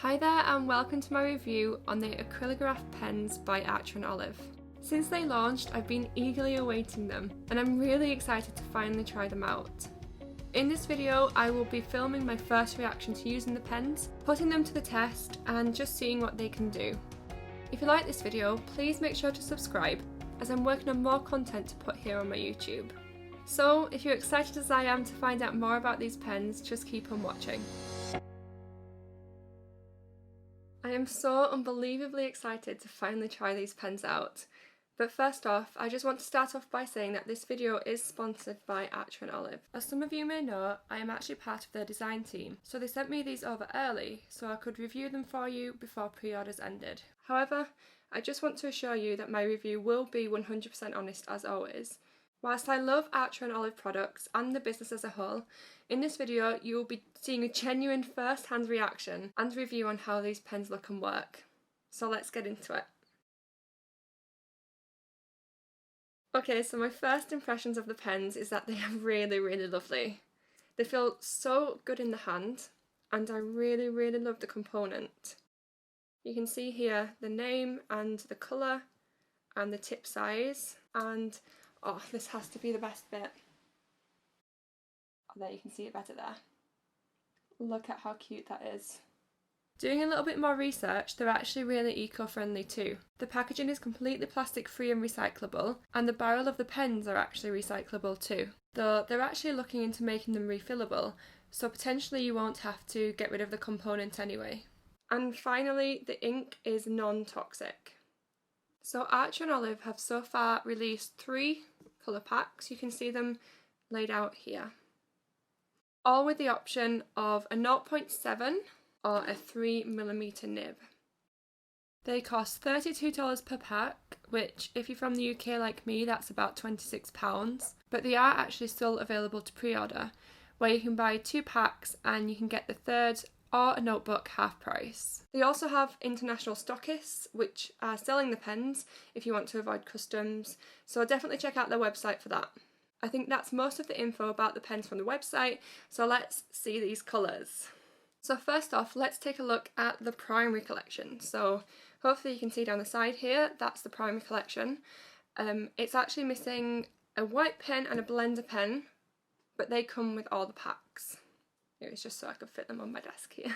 Hi there and welcome to my review on the Acrylograph Pens by Acrylograph. Since they launched, I've been eagerly awaiting them and I'm really excited to finally try them out. In this video, I will be filming my first reaction to using the pens, putting them to the test and just seeing what they can do. If you like this video, please make sure to subscribe as I'm working on more content to put here on my YouTube. So if you're excited as I am to find out more about these pens, just keep on watching. I am so unbelievably excited to finally try these pens out. But first off, I just want to start off by saying that this video is sponsored by Acrylograph. As some of you may know, I am actually part of their design team, so they sent me these over early so I could review them for you before pre-orders ended. However, I just want to assure you that my review will be 100% honest as always. Whilst I love Acrylograph products and the business as a whole, in this video you will be seeing a genuine first-hand reaction and review on how these pens look and work. So let's get into it. Okay, so my first impressions of the pens is that they are really lovely. They feel so good in the hand and I really love the component. You can see here the name and the colour and the tip size, and oh, this has to be the best bit. Oh, there, you can see it better there. Look at how cute that is. Doing a little bit more research, they're actually really eco-friendly too. The packaging is completely plastic free and recyclable, and the barrel of the pens are actually recyclable too. Though they're actually looking into making them refillable, so potentially you won't have to get rid of the component anyway. And finally, the ink is non-toxic. So Acrylograph have so far released 3 colour packs. You can see them laid out here. All with the option of a 0.7 or a 3mm nib. They cost $32 per pack, which if you're from the UK like me, that's about £26, but they are actually still available to pre-order, where you can buy 2 packs and you can get the third or a notebook half price. They also have international stockists which are selling the pens if you want to avoid customs, so definitely check out their website for that. I think that's most of the info about the pens from the website, so let's see these colours. So first off, let's take a look at the primary collection. So hopefully you can see down the side here, that's the primary collection. It's actually missing a white pen and a blender pen, but they come with all the packs. It was just so I could fit them on my desk here.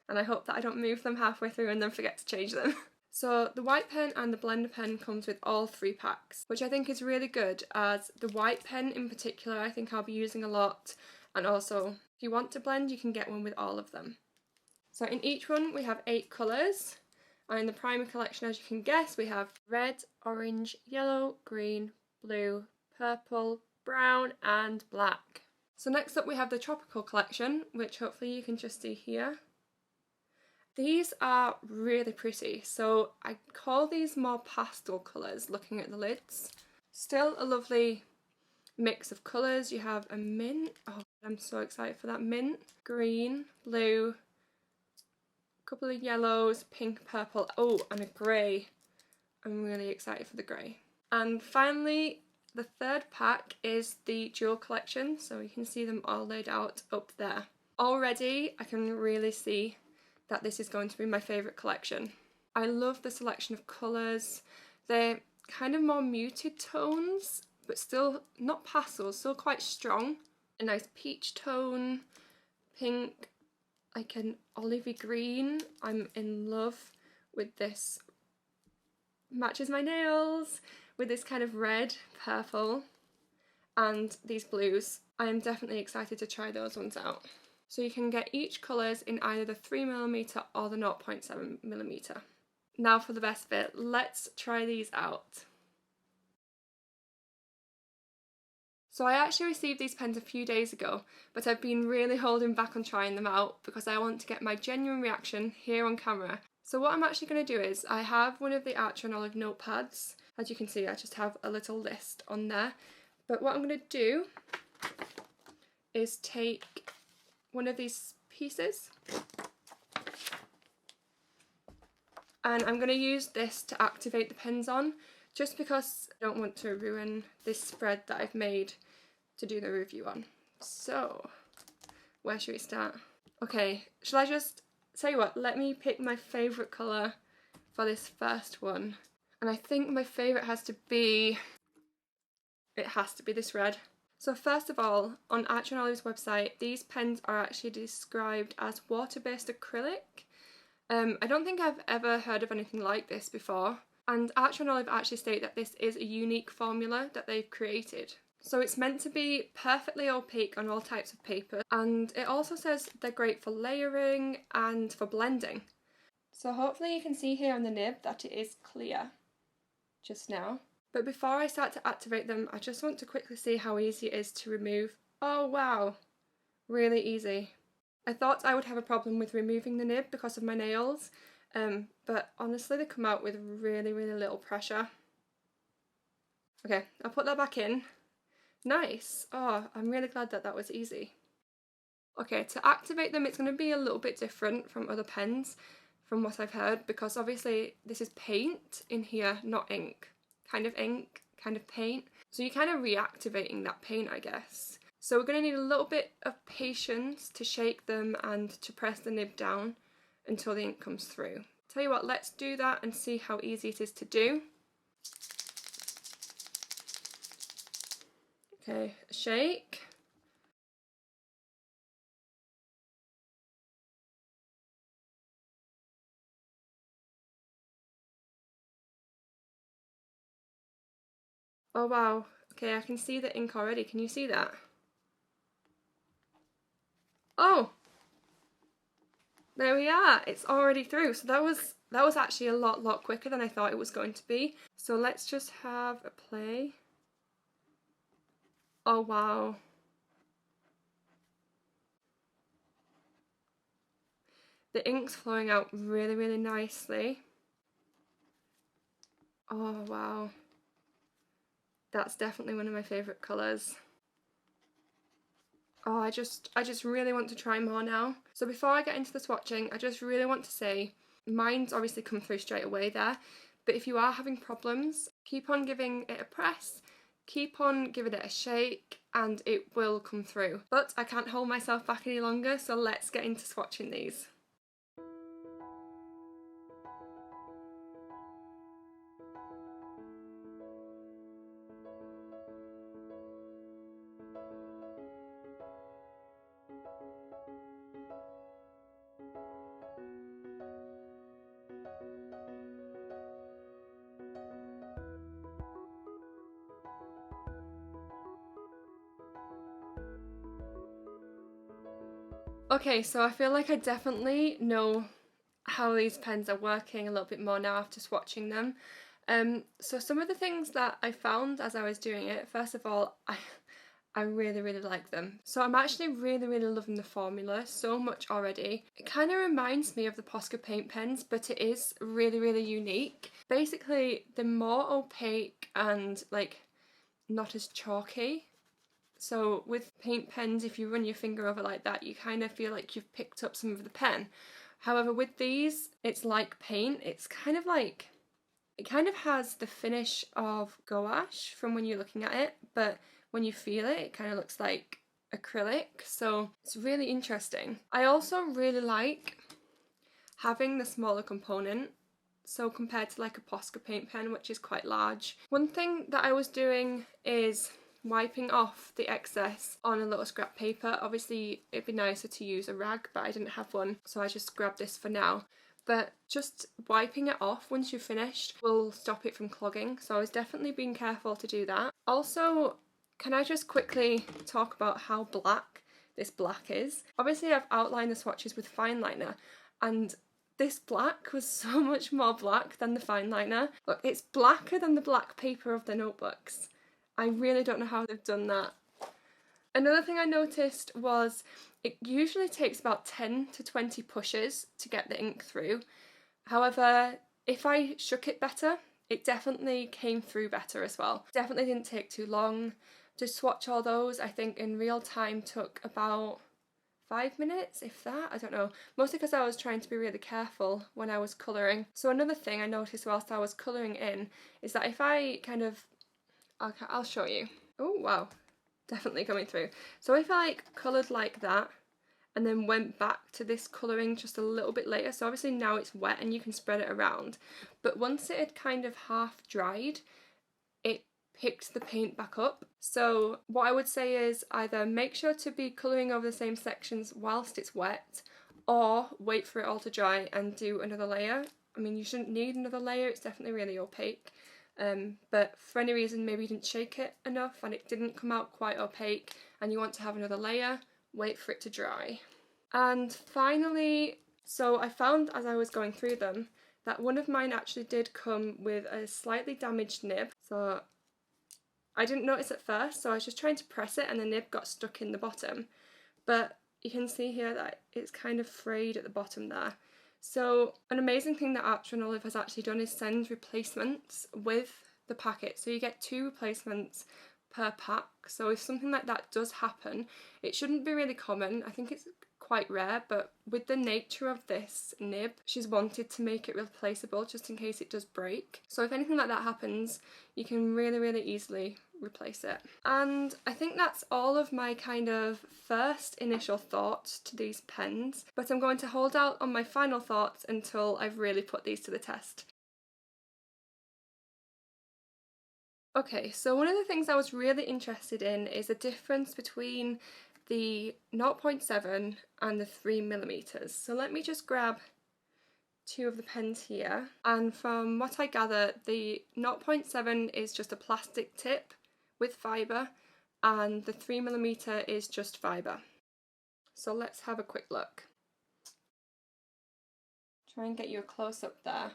And I hope that I don't move them halfway through and then forget to change them. So the white pen and the blender pen comes with all 3 packs, which I think is really good, as the white pen in particular I think I'll be using a lot, and also if you want to blend you can get one with all of them. So in each one we have 8 colours, and in the primary collection, as you can guess, we have red, orange, yellow, green, blue, purple, brown and black. So next up we have the tropical collection, which hopefully you can just see here. These are really pretty, so I call these more pastel colours looking at the lids. Still a lovely mix of colours. You have a mint, oh I'm so excited for that, mint, green, blue, a couple of yellows, pink, purple, oh and a grey. I'm really excited for the grey. And finally, the third pack is the jewel collection, so you can see them all laid out up there. Already I can really see that this is going to be my favourite collection. I love the selection of colours. They're kind of more muted tones, but still not pastels, still quite strong. A nice peach tone, pink, like an olivey green. I'm in love with this. Matches my nails with this kind of red, purple, and these blues. I am definitely excited to try those ones out. So you can get each colours in either the 3mm or the 0.7mm. Now for the best bit, let's try these out. So I actually received these pens a few days ago, but I've been really holding back on trying them out because I want to get my genuine reaction here on camera. So what I'm actually going to do is, I have one of the Acrylograph notepads. As you can see, I just have a little list on there. But what I'm going to do is take one of these pieces and I'm going to use this to activate the pens on, just because I don't want to ruin this spread that I've made to do the review on. So where should we start? Okay, shall I just tell you what, let me pick my favourite colour for this first one. And I think my favourite has to be this red. So first of all, on Archer and Olive's website, these pens are actually described as water-based acrylic. I don't think I've ever heard of anything like this before. And Archer and Olive actually state that this is a unique formula that they've created. So it's meant to be perfectly opaque on all types of paper, and it also says they're great for layering and for blending. So hopefully you can see here on the nib that it is clear just now. But before I start to activate them, I just want to quickly see how easy it is to remove. Oh wow, really easy. I thought I would have a problem with removing the nib because of my nails, but honestly they come out with really little pressure. Okay, I'll put that back in. Nice. Oh, I'm really glad that that was easy. Okay, to activate them it's going to be a little bit different from other pens from what I've heard, because obviously this is paint in here, not ink. Kind of ink, kind of paint. So you're kind of reactivating that paint, I guess. So we're going to need a little bit of patience to shake them and to press the nib down until the ink comes through. Tell you what, let's do that and see how easy it is to do. Okay, a shake. Oh wow, okay, I can see the ink already. Can you see that? Oh! There we are, it's already through. So that was actually a lot quicker than I thought it was going to be. So let's just have a play. Oh wow. The ink's flowing out really nicely. Oh wow. That's definitely one of my favourite colours. Oh, I just really want to try more now. So before I get into the swatching, I just really want to say, mine's obviously come through straight away there, but if you are having problems, keep on giving it a press, keep on giving it a shake, and it will come through. But I can't hold myself back any longer, so let's get into swatching these. Okay, so I feel like I definitely know how these pens are working a little bit more now after swatching them. So some of the things that I found as I was doing it, first of all, I really like them. So I'm actually really loving the formula so much already. It kind of reminds me of the Posca paint pens, but it is really unique. Basically, they're more opaque and like not as chalky. So with paint pens, if you run your finger over like that, you kind of feel like you've picked up some of the pen. However, with these, it's like paint. It's kind of like, it kind of has the finish of gouache from when you're looking at it, but when you feel it, it kind of looks like acrylic. So it's really interesting. I also really like having the smaller component. So compared to like a Posca paint pen, which is quite large. One thing that I was doing is wiping off the excess on a little scrap paper. Obviously it'd be nicer to use a rag, but I didn't have one, so I just grabbed this for now. But just wiping it off once you've finished will stop it from clogging, so I was definitely being careful to do that. Also, can I just quickly talk about how black this black is? Obviously I've outlined the swatches with fine liner, and this black was so much more black than the fine liner. Look, it's blacker than the black paper of the notebooks. I really don't know how they've done that. Another thing I noticed was it usually takes about 10 to 20 pushes to get the ink through. However, if I shook it better, it definitely came through better as well. Definitely didn't take too long. To swatch all those, I think in real time took about 5 minutes, if that, I don't know. Mostly because I was trying to be really careful when I was colouring. So another thing I noticed whilst I was colouring in is that if I kind of, I'll show you. Oh wow, definitely coming through. So if I like coloured like that and then went back to this colouring just a little bit later. So obviously now it's wet and you can spread it around, but once it had kind of half dried, it picked the paint back up. So what I would say is either make sure to be colouring over the same sections whilst it's wet, or wait for it all to dry and do another layer. I mean, you shouldn't need another layer, it's definitely really opaque. But for any reason, maybe you didn't shake it enough and it didn't come out quite opaque and you want to have another layer, wait for it to dry. And finally, so I found as I was going through them that one of mine actually did come with a slightly damaged nib. So I didn't notice at first, so I was just trying to press it and the nib got stuck in the bottom. But you can see here that it's kind of frayed at the bottom there. So an amazing thing that Acrylograph has actually done is send replacements with the packet. So you get 2 replacements per pack. So if something like that does happen, it shouldn't be really common. I think it's quite rare, but with the nature of this nib, she's wanted to make it replaceable just in case it does break. So if anything like that happens, you can really easily replace it. And I think that's all of my kind of first initial thoughts to these pens, but I'm going to hold out on my final thoughts until I've really put these to the test. Okay, so one of the things I was really interested in is the difference between the 0.7 and the 3mm. So let me just grab 2 of the pens here, and from what I gather, the 0.7 is just a plastic tip with fibre and the 3mm is just fibre. So let's have a quick look. Try and get you a close-up there.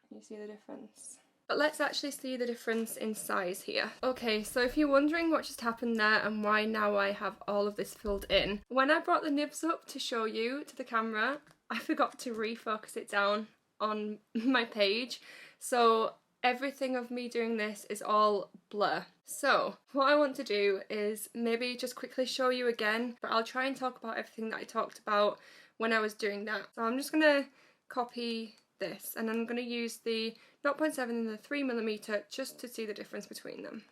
Can you see the difference? But let's actually see the difference in size here. Okay, so if you're wondering what just happened there and why now I have all of this filled in, when I brought the nibs up to show you to the camera, I forgot to refocus it down on my page. So everything of me doing this is all blur. So what I want to do is maybe just quickly show you again, but I'll try and talk about everything that I talked about when I was doing that. So I'm just going to copy this and I'm going to use the 0.7 and the 3mm just to see the difference between them.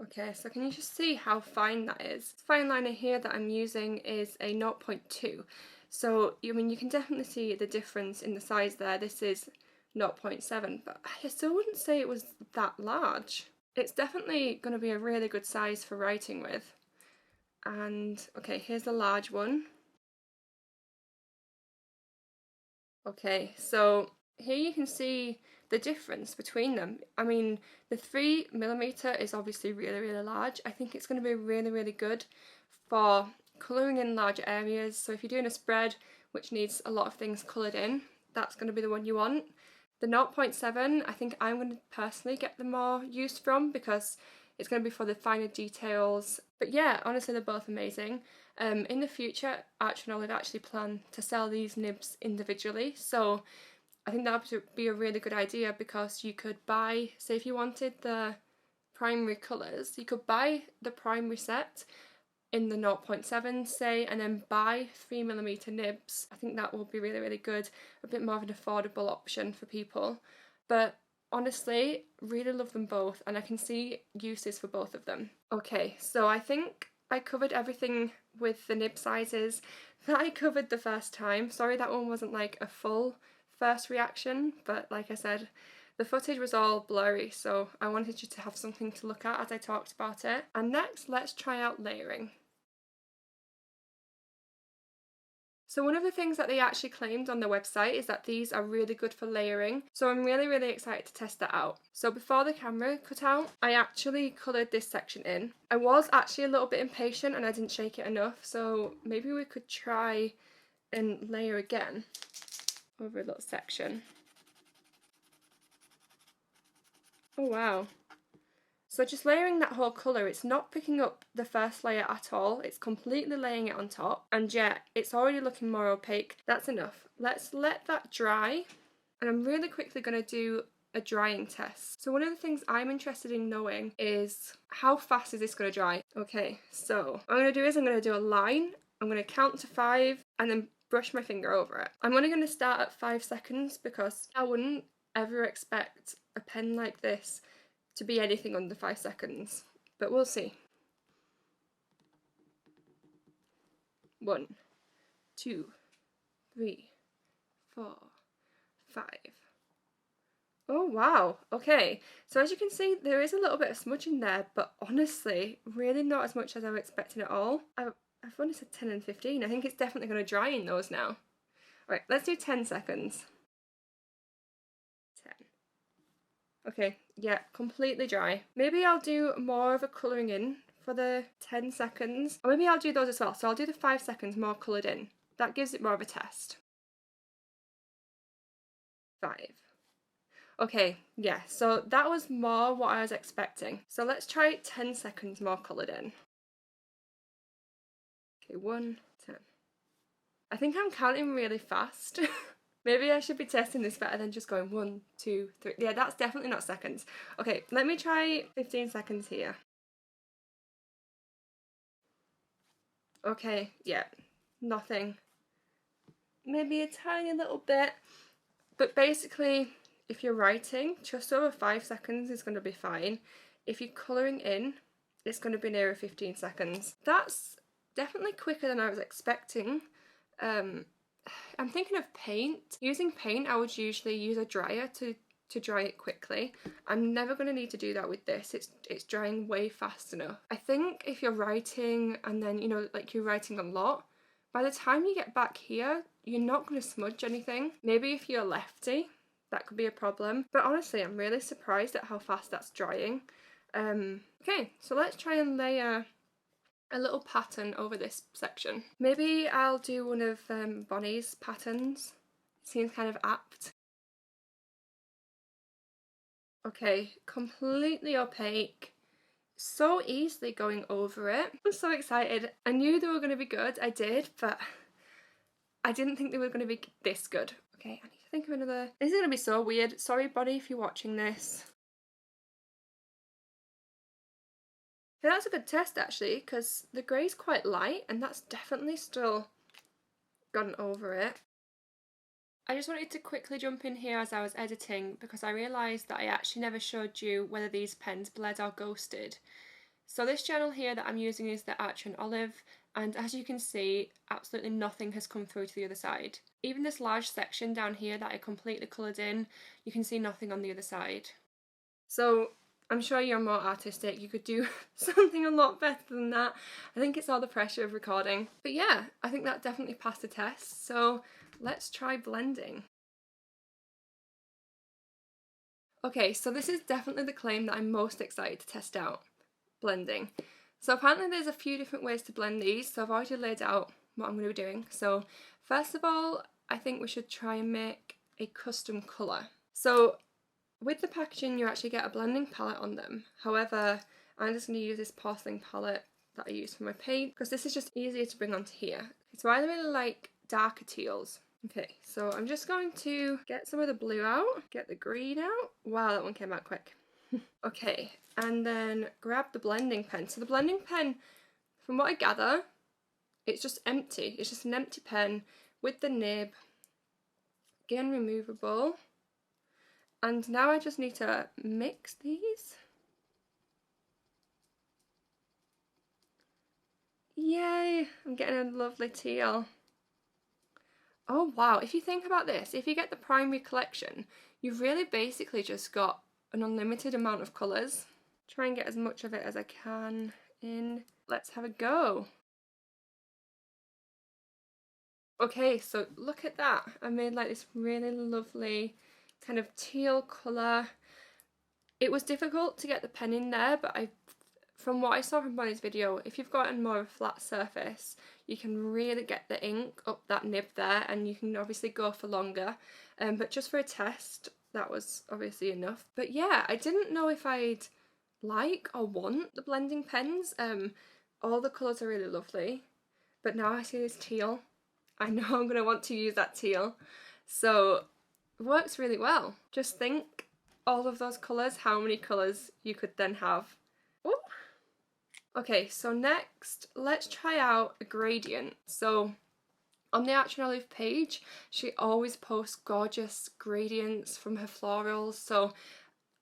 Okay, so can you just see how fine that is? The fine liner here that I'm using is a 0.2. So, I mean, you can definitely see the difference in the size there. This is 0.7, but I still wouldn't say it was that large. It's definitely going to be a really good size for writing with. And, okay, here's the large one. Okay, so here you can see the difference between them. I mean, the 3mm is obviously really large. I think it's going to be really good for colouring in larger areas. So if you're doing a spread which needs a lot of things coloured in, that's going to be the one you want. The 0.7, I think I'm going to personally get the more use from because it's going to be for the finer details. But yeah, honestly, they're both amazing. In the future, Acrylograph actually plan to sell these nibs individually, so I think that would be a really good idea because you could buy, say if you wanted the primary colours, you could buy the primary set in the 0.7 say and then buy 3mm nibs. I think that will be really good, a bit more of an affordable option for people. But honestly, really love them both and I can see uses for both of them. Okay, so I think I covered everything with the nib sizes that I covered the first time. Sorry that one wasn't like a full first reaction, but like I said, the footage was all blurry, so I wanted you to have something to look at as I talked about it. And next, let's try out layering. So one of the things that they actually claimed on their website is that these are really good for layering, so I'm really excited to test that out. So before the camera cut out, I actually coloured this section in. I was actually a little bit impatient and I didn't shake it enough, so maybe we could try and layer again over a little section. Oh wow. So just layering that whole colour, it's not picking up the first layer at all, it's completely laying it on top, and yet it's already looking more opaque. That's enough. Let's let that dry, and I'm really quickly going to do a drying test. So one of the things I'm interested in knowing is how fast is this going to dry? Okay, so what I'm going to do is I'm going to do a line, I'm going to count to 5, and then brush my finger over it. I'm only going to start at 5 seconds because I wouldn't ever expect a pen like this to be anything under 5 seconds. but we'll see. 1, 2, 3, 4, 5. Oh wow, okay, so as you can see there is a little bit of smudge in there, but honestly really not as much as I was expecting at all. I've only said 10 and 15, I think it's definitely going to dry in those now. Alright, let's do 10 seconds. 10. Okay, yeah, completely dry. Maybe I'll do more of a colouring in for the 10 seconds, or maybe I'll do those as well, so I'll do the 5 seconds more coloured in. That gives it more of a test. 5. Okay, yeah, so that was more what I was expecting. So let's try 10 seconds more coloured in. Okay, 1, 10. I think I'm counting really fast. Maybe I should be testing this better than just going 1, 2, 3. Yeah, that's definitely not seconds. Okay, let me try 15 seconds here. Okay, yeah, nothing. Maybe a tiny little bit. But basically, if you're writing, just over 5 seconds is going to be fine. If you're colouring in, it's going to be nearer 15 seconds. That's definitely quicker than I was expecting. I'm thinking of paint. Using paint, I would usually use a dryer to dry it quickly. I'm never going to need to do that with this. It's drying way fast enough. I think if you're writing and then, you know, like you're writing a lot, by the time you get back here, you're not going to smudge anything. Maybe if you're lefty, that could be a problem. But honestly, I'm really surprised at how fast that's drying. Okay, so let's try and layer a little pattern over this section. Maybe I'll do one of Bonnie's patterns. It seems kind of apt. Okay, completely opaque. So easily going over it. I'm so excited. I knew they were going to be good, I did, but I didn't think they were going to be this good. Okay, I need to think of another. This is going to be so weird. Sorry, Bonnie, if you're watching this. Yeah, that's a good test actually, because the grey's quite light and that's definitely still gone over it. I just wanted to quickly jump in here as I was editing because I realised that I actually never showed you whether these pens bled or ghosted. So this journal here that I'm using is the Archer and Olive, and as you can see, absolutely nothing has come through to the other side. Even this large section down here that I completely coloured in, you can see nothing on the other side. So I'm sure you're more artistic, you could do something a lot better than that. I think it's all the pressure of recording. But yeah, I think that definitely passed the test, so let's try blending. Okay, so this is definitely the claim that I'm most excited to test out, blending. So apparently there's a few different ways to blend these, so I've already laid out what I'm going to be doing. So first of all, I think we should try and make a custom colour. So with the packaging you actually get a blending palette on them. However, I'm just going to use this porcelain palette that I use for my paint because this is just easier to bring onto here. So I really like darker teals. Okay, so I'm just going to get some of the blue out, get the green out. Wow, that one came out quick. Okay, and then grab the blending pen. So the blending pen, from what I gather, it's just empty. It's just an empty pen with the nib, again removable. And now I just need to mix these. Yay, I'm getting a lovely teal. Oh wow, if you think about this, if you get the primary collection, you've really basically just got an unlimited amount of colours. Try and get as much of it as I can in. Let's have a go. Okay, so look at that. I made like this really lovely kind of teal colour. It was difficult to get the pen in there, but from what I saw from Bonnie's video, if you've got a more flat surface, you can really get the ink up that nib there, and you can obviously go for longer. But just for a test, that was obviously enough. But yeah, I didn't know if I'd like or want the blending pens. All the colours are really lovely, but now I see this teal. I know I'm going to want to use that teal. So it works really well. Just think all of those colours, how many colours you could then have. Ooh. Okay, so next let's try out a gradient. So on the Archer and Olive page, she always posts gorgeous gradients from her florals, so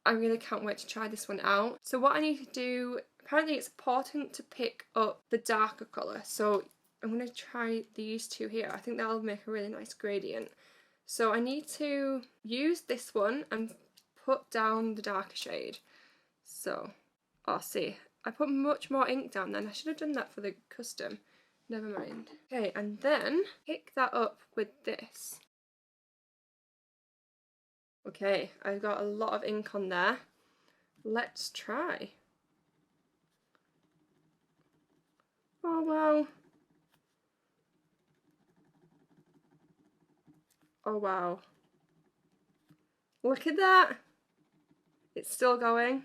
I really can't wait to try this one out. So what I need to do apparently it's important to pick up the darker colour. So I'm going to try these two here. I think that'll make a really nice gradient. So I need to use this one and put down the darker shade. So, oh, see, I put much more ink down then. I should have done that for the custom. Never mind. Okay, and then pick that up with this. Okay, I've got a lot of ink on there. Let's try. Oh, wow. Oh, wow. Look at that. It's still going.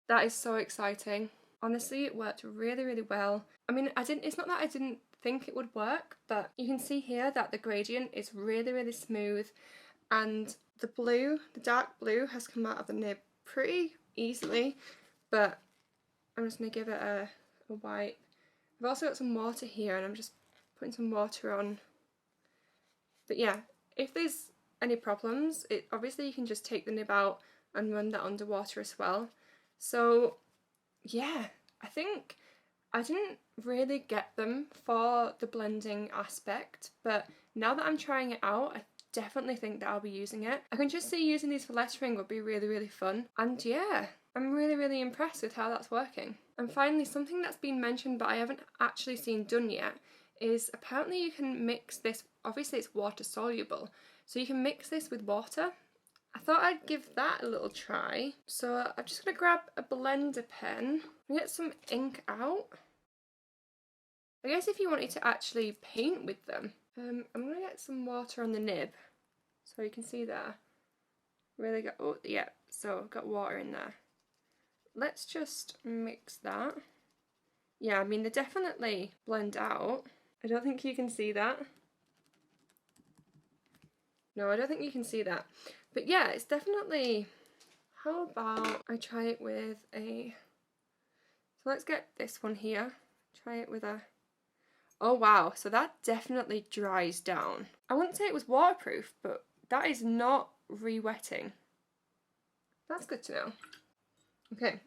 That is so exciting. Honestly, it worked really, really well. I mean, it's not that I didn't think it would work, but you can see here that the gradient is really, really smooth, and the blue, the dark blue, has come out of the nib pretty easily, but I'm just going to give it a wipe. I've also got some water here, and I'm just putting some water on. But yeah, if there's any problems, obviously you can just take the nib out and run that under water as well. So yeah, I think I didn't really get them for the blending aspect, but now that I'm trying it out, I definitely think that I'll be using it. I can just see using these for lettering would be really, really fun. And yeah, I'm really, really impressed with how that's working. And finally, something that's been mentioned but I haven't actually seen done yet is apparently you can mix this, obviously it's water soluble, so you can mix this with water. I thought I'd give that a little try. So I'm just going to grab a blender pen and get some ink out. I guess if you wanted to actually paint with them, I'm going to get some water on the nib. So you can see there. Really got, oh yeah, so I've got water in there. Let's just mix that. Yeah, I mean they definitely blend out. I don't think you can see that. No, I don't think you can see that. But yeah, it's definitely, how about I try it with a, so let's get this one here, try it with a, oh wow, so that definitely dries down. I wouldn't say it was waterproof, but that is not re-wetting. That's good to know. Okay.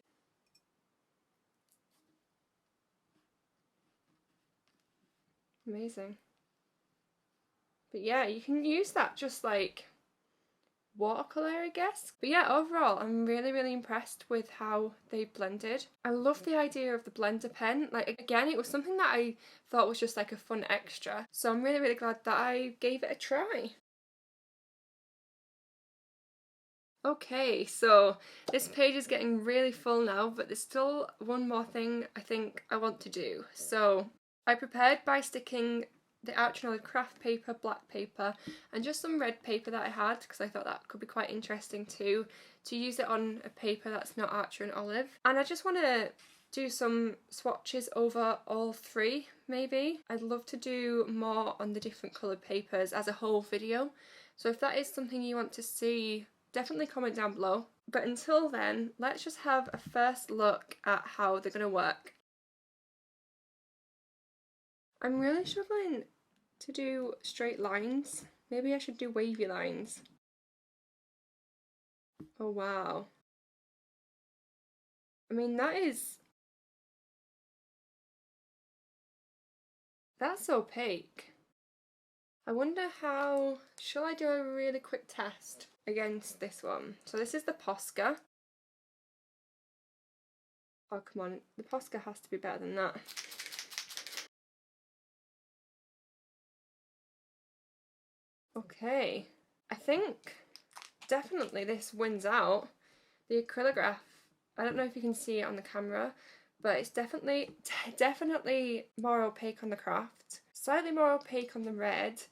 Amazing. But yeah, you can use that just like watercolour, I guess. But yeah, overall I'm really, really impressed with how they blended. I love the idea of the blender pen. Like again, it was something that I thought was just like a fun extra, so I'm really, really glad that I gave it a try. Okay, so this page is getting really full now, but there's still one more thing I think I want to do. So I prepared by sticking the Acrylograph craft paper, black paper, and just some red paper that I had, because I thought that could be quite interesting too, to use it on a paper that's not Archer and Olive. And I just want to do some swatches over all three, maybe. I'd love to do more on the different coloured papers as a whole video. So if that is something you want to see, definitely comment down below. But until then, let's just have a first look at how they're going to work. I'm really struggling to do straight lines. Maybe I should do wavy lines. Oh wow. I mean, that's opaque. I wonder how, shall I do a really quick test against this one? So this is the Posca. Oh come on, the Posca has to be better than that. Okay, I think definitely this wins out. The Acrylograph, I don't know if you can see it on the camera, but it's definitely more opaque on the craft, slightly more opaque on the red,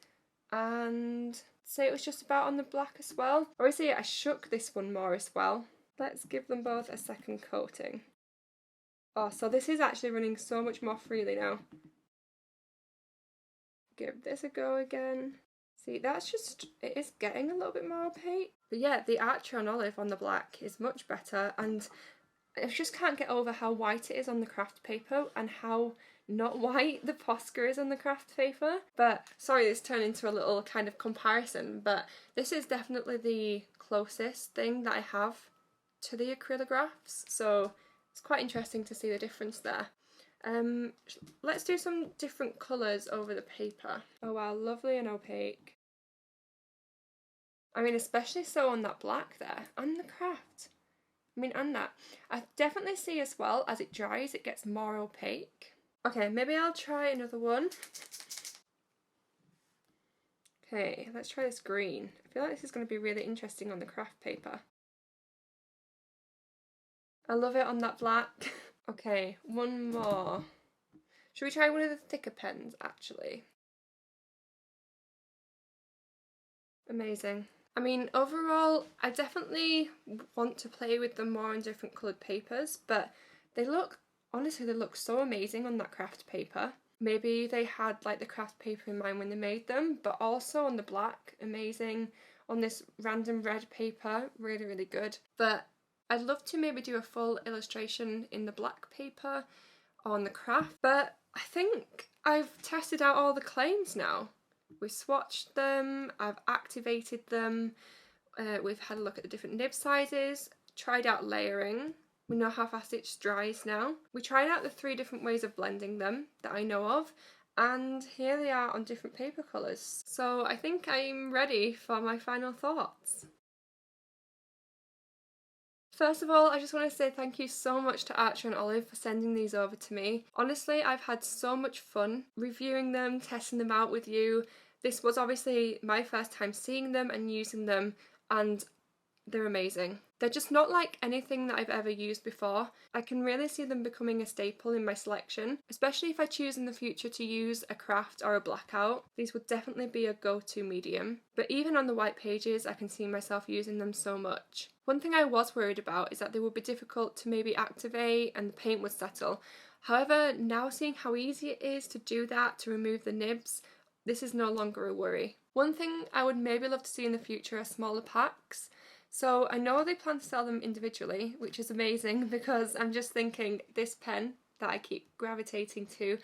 and say it was just about on the black as well. Obviously I shook this one more as well. Let's give them both a second coating. Oh, so this is actually running so much more freely now. Give this a go again. See, that's just, it is getting a little bit more opaque. But yeah, the Archer and Olive on the black is much better, and I just can't get over how white it is on the craft paper and how not white the Posca is on the craft paper. But sorry, this turned into a little kind of comparison, but this is definitely the closest thing that I have to the acrylographs, so it's quite interesting to see the difference there. Let's do some different colours over the paper. Oh wow, lovely and opaque. I mean, especially so on that black there, and the craft. I mean, and that. I definitely see as well, as it dries, it gets more opaque. Okay, maybe I'll try another one. Okay, let's try this green. I feel like this is going to be really interesting on the craft paper. I love it on that black. Okay, one more. Should we try one of the thicker pens, actually? Amazing. I mean, overall, I definitely want to play with them more on different coloured papers, but they look, honestly, they look so amazing on that craft paper. Maybe they had like the craft paper in mind when they made them, but also on the black, amazing. On this random red paper, really, really good. But I'd love to maybe do a full illustration in the black paper on the craft, but I think I've tested out all the claims now. We've swatched them, I've activated them, we've had a look at the different nib sizes, tried out layering, we know how fast it dries now. We tried out the 3 different ways of blending them that I know of, and here they are on different paper colours. So I think I'm ready for my final thoughts. First of all, I just want to say thank you so much to Archer and Olive for sending these over to me. Honestly, I've had so much fun reviewing them, testing them out with you. This was obviously my first time seeing them and using them, and they're amazing. They're just not like anything that I've ever used before. I can really see them becoming a staple in my selection, especially if I choose in the future to use a craft or a blackout. These would definitely be a go-to medium. But even on the white pages, I can see myself using them so much. One thing I was worried about is that they would be difficult to maybe activate and the paint would settle. However, now seeing how easy it is to do that, to remove the nibs, this is no longer a worry. One thing I would maybe love to see in the future are smaller packs. So I know they plan to sell them individually, which is amazing because I'm just thinking this pen that I keep gravitating to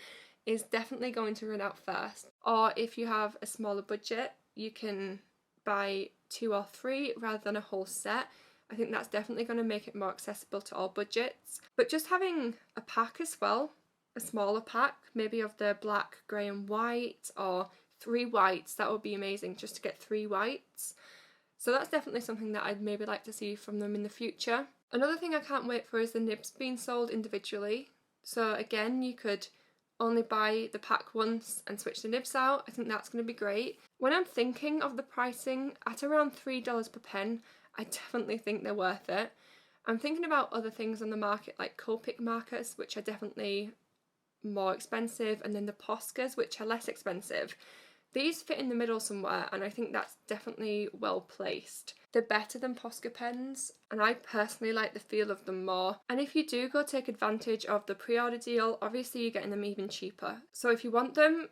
is definitely going to run out first. Or if you have a smaller budget, you can buy 2 or 3 rather than a whole set. I think that's definitely going to make it more accessible to all budgets. But just having a pack as well, a smaller pack, maybe of the black, grey and white, or 3 whites, that would be amazing, just to get 3 whites. So that's definitely something that I'd maybe like to see from them in the future. Another thing I can't wait for is the nibs being sold individually. So again, you could only buy the pack once and switch the nibs out. I think that's going to be great. When I'm thinking of the pricing at around $3 per pen, I definitely think they're worth it. I'm thinking about other things on the market like Copic markers, which are definitely more expensive, and then the Poscas, which are less expensive. These fit in the middle somewhere, and I think that's definitely well placed. They're better than Posca pens, and I personally like the feel of them more. And if you do go take advantage of the pre-order deal, obviously you're getting them even cheaper. So if you want them,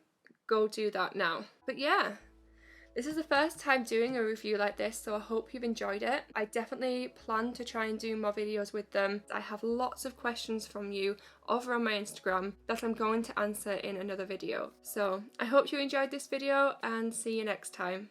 go do that now. But yeah, this is the first time doing a review like this, so I hope you've enjoyed it. I definitely plan to try and do more videos with them. I have lots of questions from you over on my Instagram that I'm going to answer in another video. So I hope you enjoyed this video and see you next time.